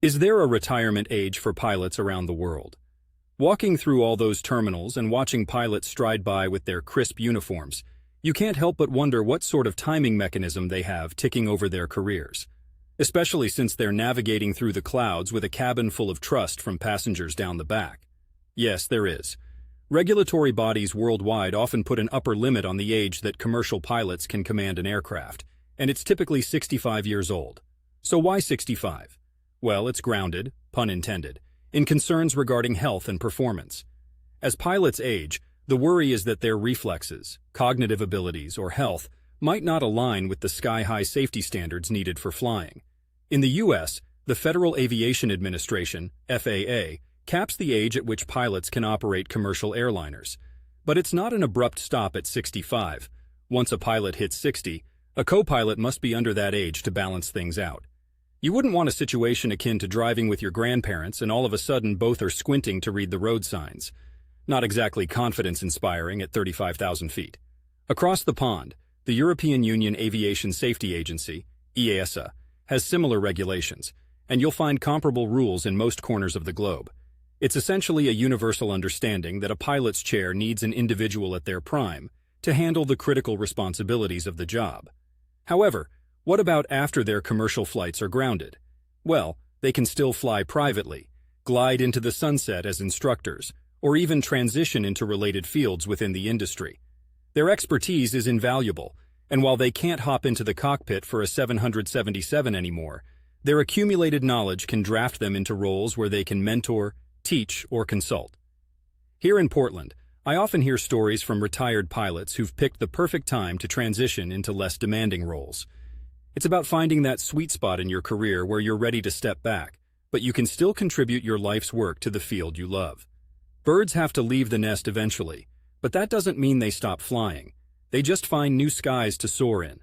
Is there a retirement age for pilots around the world? Walking through all those terminals and watching pilots stride by with their crisp uniforms, you can't help but wonder what sort of timing mechanism they have ticking over their careers, especially since they're navigating through the clouds with a cabin full of trust from passengers down the back. Yes, there is. Regulatory bodies worldwide often put an upper limit on the age that commercial pilots can command an aircraft, and it's typically 65 years old. So why 65? Well, it's grounded, pun intended, in concerns regarding health and performance. As pilots age, the worry is that their reflexes, cognitive abilities, or health might not align with the sky-high safety standards needed for flying. In the U.S., the Federal Aviation Administration, FAA, caps the age at which pilots can operate commercial airliners. But it's not an abrupt stop at 65. Once a pilot hits 60, a co-pilot must be under that age to balance things out. You wouldn't want a situation akin to driving with your grandparents and all of a sudden both are squinting to read the road signs. Not exactly confidence-inspiring at 35,000 feet. Across the pond, the European Union Aviation Safety Agency, EASA, has similar regulations, and you'll find comparable rules in most corners of the globe. It's essentially a universal understanding that a pilot's chair needs an individual at their prime to handle the critical responsibilities of the job. However, what about after their commercial flights are grounded? Well, they can still fly privately, glide into the sunset as instructors, or even transition into related fields within the industry. Their expertise is invaluable, and while they can't hop into the cockpit for a 777 anymore, their accumulated knowledge can draft them into roles where they can mentor, teach, or consult. Here in Portland, I often hear stories from retired pilots who've picked the perfect time to transition into less demanding roles. It's about finding that sweet spot in your career where you're ready to step back, but you can still contribute your life's work to the field you love. Birds have to leave the nest eventually, but that doesn't mean they stop flying. They just find new skies to soar in.